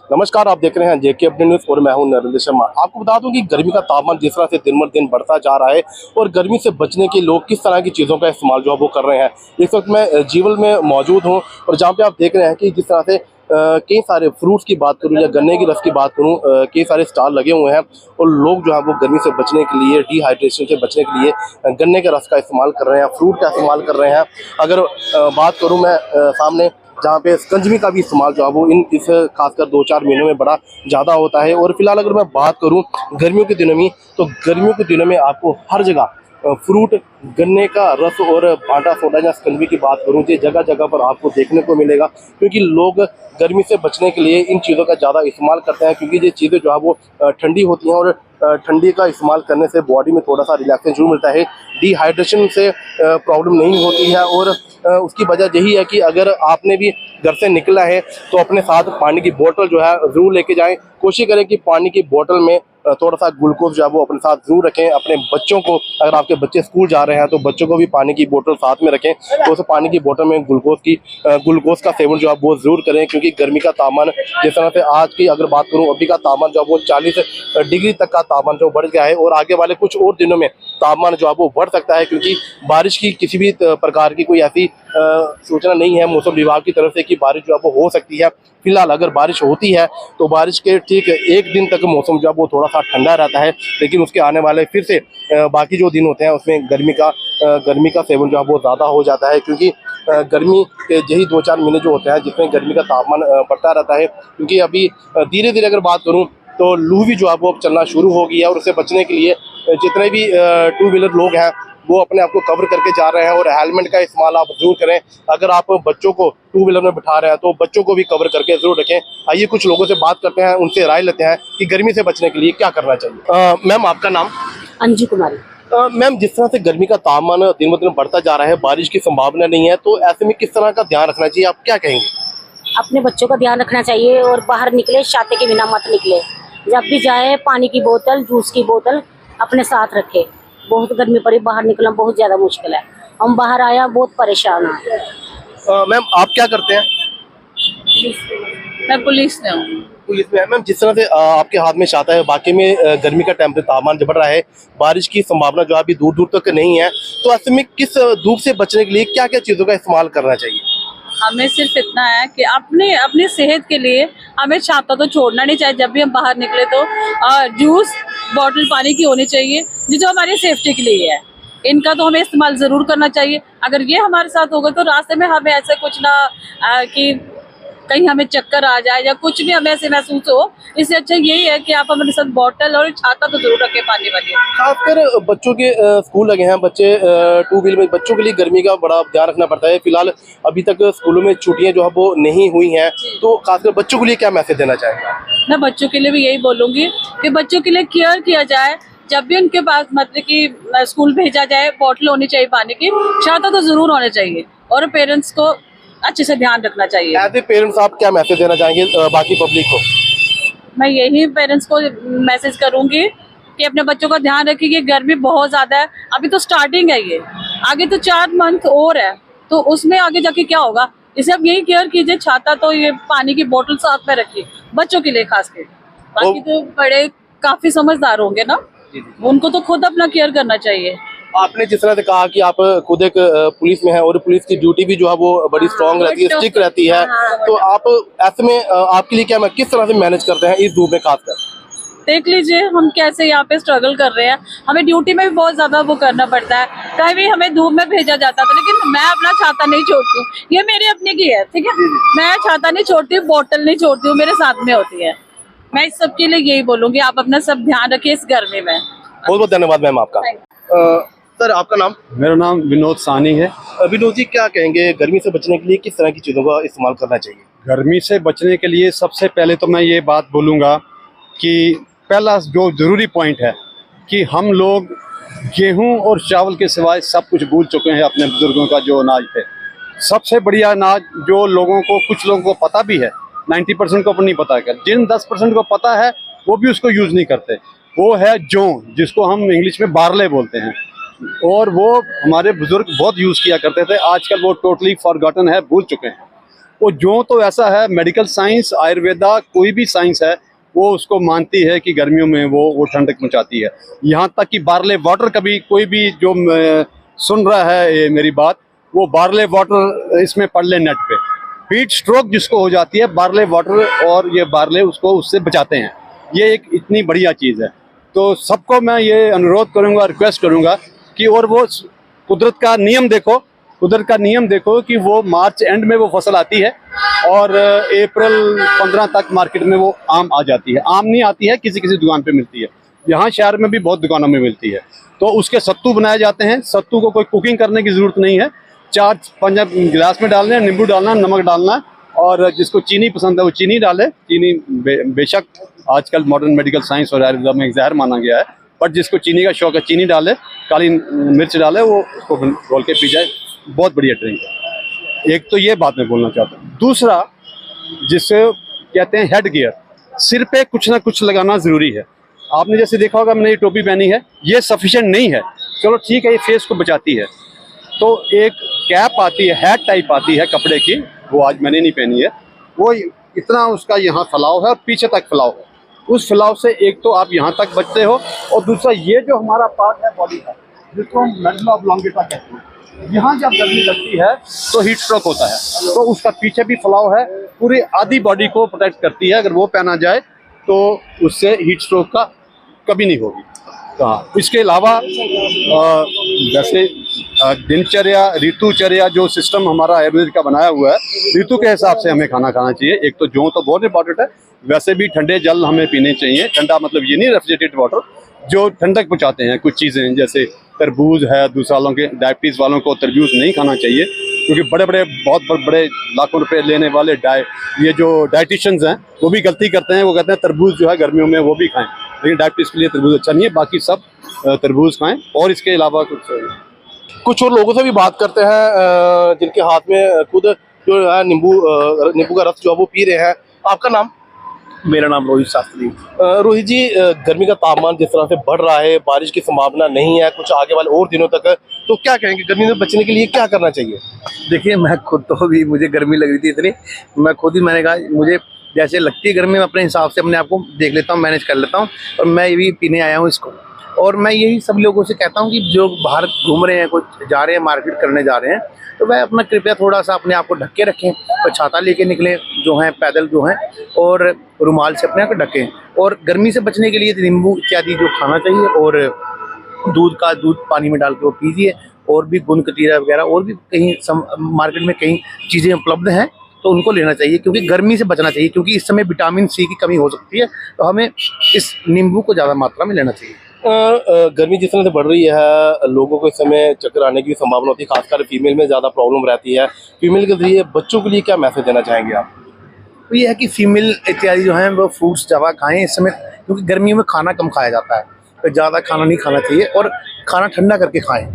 नमस्कार, आप देख रहे हैं जेके अपडेट न्यूज और मैं हूं नरेंद्र शर्मा। आपको बता दूं कि गर्मी का तापमान जिस तरह से दिन ब दिन बढ़ता जा रहा है और गर्मी से बचने के लोग किस तरह की चीज़ों का इस्तेमाल जो है वो कर रहे हैं। इस वक्त मैं जीवल में मौजूद हूं और जहां पे आप देख रहे हैं कि जिस तरह से कई सारे फ्रूट्स की बात करूं या गन्ने की रस की बात करूं, कई सारे स्टॉल लगे हुए हैं और लोग जो है वो गर्मी से बचने के लिए, डिहाइड्रेशन से बचने के लिए गन्ने के रस का इस्तेमाल कर रहे हैं, फ्रूट का इस्तेमाल कर रहे हैं। अगर बात करूँ मैं सामने जहाँ पे स्कंजमी का भी इस्तेमाल जो है वो इस खासकर 2-4 महीनों में बड़ा ज़्यादा होता है। और फिलहाल अगर मैं बात करूँ गर्मियों के दिनों में, तो गर्मियों के दिनों में आपको हर जगह फ्रूट, गन्ने का रस और भाटा सोडा या स्कंजमी की बात करूँ तो जगह जगह पर आपको देखने को मिलेगा, क्योंकि लोग गर्मी से बचने के लिए इन चीज़ों का ज़्यादा इस्तेमाल करते हैं। क्योंकि ये चीज़ें जो है वो ठंडी होती हैं और ठंडी का इस्तेमाल करने से बॉडी में थोड़ा सा रिलैक्सेशन जरूर मिलता है, डिहाइड्रेशन से प्रॉब्लम नहीं होती है। और उसकी वजह यही है कि अगर आपने भी घर से निकला है तो अपने साथ पानी की बोतल जो है ज़रूर लेके जाएं। कोशिश करें कि पानी की बोतल में थोड़ा सा ग्लूकोज जो है वो अपने साथ ज़रूर रखें। अपने बच्चों को, अगर आपके बच्चे स्कूल जा रहे हैं तो बच्चों को भी पानी की बोतल साथ में रखें, तो उस पानी की बोतल में ग्लूकोज का सेवन जो है वो ज़रूर करें। क्योंकि गर्मी का तापमान जिस तरह से आज की अगर बात करूँ, अभी का तापमान जो है वो 40 डिग्री तक का तापमान जो बढ़ गया है और आगे वाले कुछ और दिनों में तापमान जो है वो बढ़ सकता है। क्योंकि बारिश की किसी भी प्रकार की कोई ऐसी सूचना नहीं है मौसम विभाग की तरफ से कि बारिश जो है वो हो सकती है। फिलहाल अगर बारिश होती है तो बारिश के ठीक एक दिन तक मौसम जो है वो थोड़ा सा ठंडा रहता है, लेकिन उसके आने वाले फिर से बाकी जो दिन होते हैं उसमें गर्मी का सेवन जो है वो ज़्यादा हो जाता है। क्योंकि गर्मी के यही 2-4 महीने जो होते हैं जिसमें गर्मी का तापमान बढ़ता रहता है। क्योंकि अभी धीरे धीरे अगर बात करूँ तो लू भी जो है वो अब चलना शुरू हो गई है और उससे बचने के लिए जितने भी टू व्हीलर लोग हैं वो अपने आप को कवर करके जा रहे हैं और हेलमेट का इस्तेमाल आप जरूर करें। अगर आप बच्चों को टू व्हीलर में बिठा रहे हैं तो बच्चों को भी कवर करके जरूर रखें। आइए कुछ लोगों से बात करते हैं, उनसे राय लेते हैं कि गर्मी से बचने के लिए क्या करना चाहिए। मैम, आपका नाम? अंजू कुमारी। मैम, जिस तरह से गर्मी का तापमान दिन ब दिन बढ़ता जा रहा है, बारिश की संभावना नहीं है, तो ऐसे में किस तरह का ध्यान रखना चाहिए, आप क्या कहेंगे? अपने बच्चों का ध्यान रखना चाहिए और बाहर निकले छाते के बिना मत निकले। जब भी जाए पानी की बोतल, जूस की बोतल अपने साथ रखे। बहुत गर्मी पड़ी, बाहर निकलना बहुत ज्यादा मुश्किल है। हम बाहर आया बहुत परेशान हैं। मैम, आप क्या करते हैं? मैं पुलिस में हूँ। पुलिस में है। मैम, जिस तरह से आपके हाथ में छाता है, वाकई में गर्मी का तापमान जो बढ़ रहा है, बारिश की संभावना जो अभी दूर दूर तक नहीं है, तो ऐसे में किस धूप से बचने के लिए क्या क्या चीज़ों का इस्तेमाल करना चाहिए? हमें सिर्फ इतना है कि अपनी सेहत के लिए हमें छाता तो छोड़ना नहीं चाहिए। जब भी हम बाहर निकले तो जूस बोतल पानी की होनी चाहिए, जो हमारी सेफ्टी के लिए है। इनका तो हमें इस्तेमाल ज़रूर करना चाहिए। अगर ये हमारे साथ होगा तो रास्ते में हमें ऐसे कुछ ना कि कहीं हमें चक्कर आ जाए या कुछ भी हमें ऐसे महसूस हो, इससे अच्छा यही है कि आप हमारे साथ बोतल और छाता तो जरूर रखें पानी वाली। खासकर बच्चों के स्कूल लगे हैं, बच्चे टू व्हीलर में, बच्चों के लिए गर्मी का बड़ा ध्यान रखना पड़ता है। फिलहाल अभी तक स्कूलों में छुट्टियां जो है वो नहीं हुई हैं, तो खासकर बच्चों के लिए क्या मैसेज देना चाहेंगे? मैं बच्चों के लिए भी यही बोलूँगी कि बच्चों के लिए केयर किया जाए। जब भी उनके पास मतलब कि स्कूल भेजा जाए, बोतल होनी चाहिए पानी की, छाता तो जरूर होना चाहिए और पेरेंट्स को अच्छे से ध्यान रखना चाहिए। एज ए पेरेंट्स आप क्या मैसेज देना चाहेंगे बाकी पब्लिक को? मैं यही पेरेंट्स को मैसेज करूंगी कि अपने बच्चों का ध्यान रखिए कि गर्मी बहुत ज़्यादा है। अभी तो स्टार्टिंग है, ये आगे तो 4 मंथ और है, तो उसमें आगे जाके क्या होगा, इसे आप यही केयर कीजिए। छाता तो ये पानी की बोतल साथ में रखिए बच्चों के लिए खास कर। बाकी तो बड़े काफ़ी समझदार होंगे ना, उनको तो खुद अपना केयर करना चाहिए। आपने जिस तरह से कहा कि आप खुद एक पुलिस में हैं और पुलिस की ड्यूटी भी जो है वो बड़ी स्ट्रांग रहती है, स्ट्रिक्ट रहती है, तो आप ऐसे में आपके लिए क्या, किस तरह से मैनेज करते हैं इस धूप में? खासकर देख लीजिए हम कैसे यहाँ पे स्ट्रगल कर रहे हैं। हमें ड्यूटी में भी बहुत ज्यादा वो करना पड़ता है, कहीं भी हमें धूप में भेजा जाता था, लेकिन मैं अपना छाता नहीं छोड़ती हूँ। ये मेरी अपनी की है, ठीक है। मैं छाता नहीं छोड़ती हूँ, बोतल नहीं छोड़ती हूँ, मेरे साथ में होती है। मैं इस सबके लिए यही बोलूंगी, आप अपना सब ध्यान रखिए इस गर्मी में। बहुत बहुत धन्यवाद मैम आपका। सर, आपका नाम? मेरा नाम विनोद सानी है। विनोद जी, क्या कहेंगे गर्मी से बचने के लिए किस तरह की चीज़ों का इस्तेमाल करना चाहिए? गर्मी से बचने के लिए सबसे पहले तो मैं ये बात बोलूँगा कि पहला जो ज़रूरी पॉइंट है कि हम लोग गेहूं और चावल के सिवाय सब कुछ भूल चुके हैं। अपने बुजुर्गों का जो अनाज है, सबसे बढ़िया अनाज जो लोगों को, कुछ लोगों को पता भी है, 90% को नहीं पता है, जिन 10% को पता है वो भी उसको यूज़ नहीं करते, वो है जौ, जिसको हम इंग्लिश में बारले बोलते हैं। और वो हमारे बुजुर्ग बहुत यूज़ किया करते थे, आजकल वो टोटली फॉरगॉटन है, भूल चुके हैं। वो जो तो ऐसा है, मेडिकल साइंस, आयुर्वेदा, कोई भी साइंस है वो उसको मानती है कि गर्मियों में वो ठंडक पहुंचाती है। यहाँ तक कि बार्ले वाटर, कभी कोई भी जो सुन रहा है ये मेरी बात, वो बार्ले वाटर इसमें पढ़ ले नेट पे, हीट स्ट्रोक जिसको हो जाती है, बार्ले वाटर और ये बार्ले उसको उससे बचाते हैं। ये एक इतनी बढ़िया चीज़ है। तो सबको मैं ये अनुरोध करूँगा, रिक्वेस्ट करूँगा कि और वो कुदरत का नियम देखो, कुदरत का नियम देखो कि वो मार्च एंड में वो फसल आती है और अप्रैल 15 तक मार्केट में वो आम आ जाती है। आम नहीं आती है, किसी किसी दुकान पे मिलती है, यहाँ शहर में भी बहुत दुकानों में मिलती है। तो उसके सत्तू बनाए जाते हैं। सत्तू को कोई कुकिंग करने की ज़रूरत नहीं है, 4-5 गिलास में डालना है, नींबू डालना है, नमक डालना है, और जिसको चीनी पसंद है वो चीनी डाले। चीनी बेशक आजकल मॉडर्न मेडिकल साइंस और आयुर्वेदा में एक जहर माना गया है, बट जिसको चीनी का शौक है चीनी डाले, काली मिर्च डाले, वो उसको घोल के पी जाए, बहुत बढ़िया ड्रिंक है। एक तो ये बात मैं बोलना चाहता हूँ। दूसरा, जिसे कहते हैं हेड गियर, सिर पे कुछ ना कुछ लगाना ज़रूरी है। आपने जैसे देखा होगा मैंने ये टोपी पहनी है, ये सफिशिएंट नहीं है, चलो ठीक है, ये फेस को बचाती है। तो एक कैप आती है, हैट टाइप आती है कपड़े की, वो आज मैंने नहीं पहनी है, वो इतना उसका यहाँ फैलाव है और पीछे तक फैलाव है। उस फैलाव से एक तो आप यहाँ तक बचते हो, और दूसरा ये जो हमारा पार्ट है बॉडी का, जिसको हम मेडल ऑफ लॉन्गेटा कहते हैं, यहाँ जब गर्मी लगती है तो हीट स्ट्रोक होता है, तो उसका पीछे भी फैलाव है, पूरी आधी बॉडी को प्रोटेक्ट करती है। अगर वो पहना जाए तो उससे हीट स्ट्रोक का कभी नहीं होगी। हाँ, इसके अलावा जैसे दिनचर्या, ऋतुचर्या, जो सिस्टम हमारा आयुर्वेद का बनाया हुआ है, ऋतु के हिसाब से हमें खाना खाना चाहिए। एक तो जो तो बहुत इंपॉर्टेंट है, वैसे भी ठंडे जल हमें पीने चाहिए। ठंडा मतलब ये नहीं रेफ्रिजरेटेड वाटर, जो ठंडक पहुँचाते हैं। कुछ चीज़ें जैसे तरबूज है, दूसरे वालों के डायबिटीज़ वालों को तरबूज नहीं खाना चाहिए, क्योंकि बड़े बड़े बहुत बड़े लाखों रुपए लेने वाले ये जो डाइटिशियंस हैं वो भी गलती करते हैं। वो कहते हैं तरबूज जो है गर्मियों में वो भी खाएं, लेकिन डायबिटीज़ के लिए तरबूज अच्छा नहीं है। बाकी सब तरबूज खाएं। और इसके अलावा कुछ और लोगों से भी बात करते हैं जिनके हाथ में खुद जो है नींबू का रस जो है वो पी रहे हैं। आपका नाम? मेरा नाम रोहित शास्त्री। रोहित जी, गर्मी का तापमान जिस तरह से बढ़ रहा है, बारिश की संभावना नहीं है कुछ आगे वाले और दिनों तक, तो क्या कहेंगे गर्मी से बचने के लिए क्या करना चाहिए? देखिए, मैं खुद तो भी, मुझे गर्मी लग रही थी इतनी, मैं खुद ही, मैंने कहा मुझे जैसे लगती है गर्मी, मैं अपने हिसाब से अपने आप को देख लेता हूँ, मैनेज कर लेता हूँ, और मैं ये भी पीने आया हूँ इसको। और मैं यही सब लोगों से कहता हूँ कि जो बाहर घूम रहे हैं, कुछ जा रहे हैं, मार्केट करने जा रहे हैं, तो वह अपना कृपया थोड़ा सा अपने आप को ढक के रखें, और छाता लेके निकलें जो हैं, पैदल जो हैं, और रुमाल से अपने आप को ढकें। और गर्मी से बचने के लिए नींबू इत्यादि जो खाना चाहिए, और दूध पानी में डाल के वो पीजिए। और भी गुंद कतीरा वगैरह और भी कहीं मार्केट में कई चीज़ें उपलब्ध हैं, तो उनको लेना चाहिए, क्योंकि गर्मी से बचना चाहिए, क्योंकि इस समय विटामिन सी की कमी हो सकती है। तो हमें इस नींबू को ज़्यादा मात्रा में लेना चाहिए। गर्मी जिस तरह से बढ़ रही है, लोगों को इस समय चक्कर आने की भी संभावना होती है, खासकर फीमेल में ज़्यादा प्रॉब्लम रहती है। फीमेल के जरिए बच्चों के लिए क्या मैसेज देना चाहेंगे आप? तो ये है कि फीमेल इत्यादि जो हैं वो फ्रूट्स ज़्यादा खाएं इस समय, क्योंकि गर्मियों में खाना कम खाया जाता है, तो ज़्यादा खाना नहीं खाना चाहिए, और खाना ठंडा करके खाएं।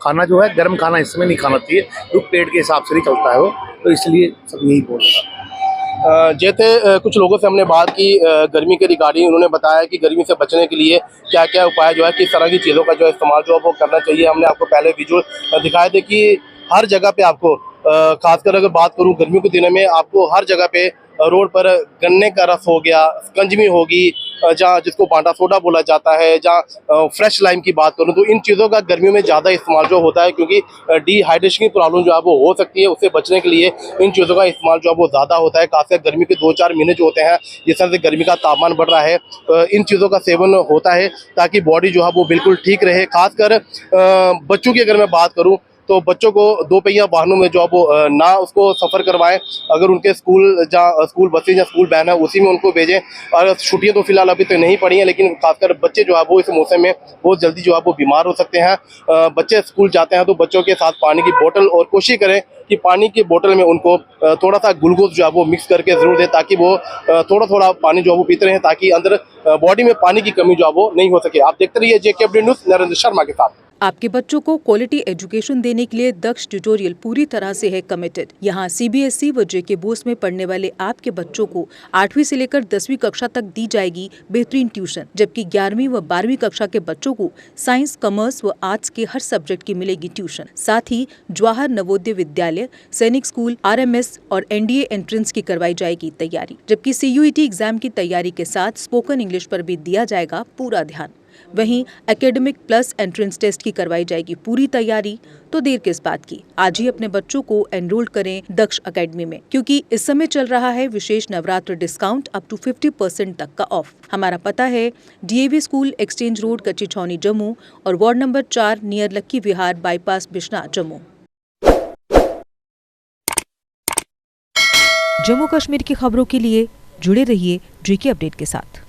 खाना जो है, गर्म खाना इस समय नहीं खाना चाहिए, क्योंकि पेट के हिसाब से नहीं चलता है वो, तो इसलिए सब यही बोल रहा है। जैसे कुछ लोगों से हमने बात की गर्मी के रिगार्डिंग, उन्होंने बताया कि गर्मी से बचने के लिए क्या क्या उपाय जो है, किस तरह की चीज़ों का जो इस्तेमाल जो है वो करना चाहिए। हमने आपको पहले विजुअल दिखाए थे कि हर जगह पे आपको खासकर अगर बात करूं गर्मियों के दिनों में, आपको हर जगह पे रोड पर गन्ने का रस हो गया, कंजमी होगी, जहाँ जिसको बांटा सोडा बोला जाता है, जहाँ फ्रेश लाइम की बात करूं, तो इन चीज़ों का गर्मियों में ज़्यादा इस्तेमाल जो होता है, क्योंकि डिहाइड्रेशन की प्रॉब्लम जो है वो हो सकती है। उससे बचने के लिए इन चीज़ों का इस्तेमाल जो है वो ज़्यादा होता है। खासकर गर्मी के 2-4 महीने जो होते हैं, जिस तरह से गर्मी का तापमान बढ़ रहा है, इन चीज़ों का सेवन होता है ताकि बॉडी जो है वो बिल्कुल ठीक रहे। खासकर बच्चों की अगर मैं बात करूँ, तो बच्चों को 2 पहिया वाहनों में जो वो ना उसको सफ़र करवाएं। अगर उनके स्कूल बसें या स्कूल वैन है उसी में उनको भेजें। और छुट्टियां तो फिलहाल अभी तो नहीं पड़ी हैं, लेकिन खासकर बच्चे जो है वो इस मौसम में बहुत जल्दी जो है वो बीमार हो सकते हैं। बच्चे स्कूल जाते हैं तो बच्चों के साथ पानी की बोतल, और कोशिश करें कि पानी की बोतल में उनको थोड़ा सा ग्लूकोज जो है वो मिक्स करके ज़रूर दें, ताकि वो थोड़ा थोड़ा पानी जो है वो पीते रहें, ताकि अंदर बॉडी में पानी की कमी जो है वो नहीं हो सके। आप देखते रहिए JK update news, Narendra Sharma के साथ। आपके बच्चों को क्वालिटी एजुकेशन देने के लिए दक्ष ट्यूटोरियल पूरी तरह से है कमिटेड। यहाँ CBSE व JK बोर्ड में पढ़ने वाले आपके बच्चों को 8वीं से लेकर 10वीं कक्षा तक दी जाएगी बेहतरीन ट्यूशन, जबकि 11वीं व 12वीं कक्षा के बच्चों को साइंस, कॉमर्स व आर्ट्स के हर सब्जेक्ट की मिलेगी ट्यूशन। साथ ही जवाहर नवोदय विद्यालय, सैनिक स्कूल, RMS और NDA एंट्रेंस की करवाई जाएगी तैयारी, जबकि CUET एग्जाम की तैयारी के साथ स्पोकन इंग्लिश पर भी दिया जाएगा पूरा ध्यान। वहीं एकेडमिक प्लस एंट्रेंस टेस्ट की करवाई जाएगी पूरी तैयारी। तो देर किस बात की, आज ही अपने बच्चों को एनरोल करें दक्ष एकेडमी में, क्योंकि इस समय चल रहा है विशेष नवरात्र डिस्काउंट अप टू 50% तक का ऑफ। हमारा पता है DAV स्कूल, एक्सचेंज रोड, कच्ची छावनी, जम्मू और वार्ड नंबर 4 नियर लक्की विहार बाईपास, बिश्ना, जम्मू। जम्मू कश्मीर की खबरों के लिए जुड़े रहिए JK अपडेट के साथ।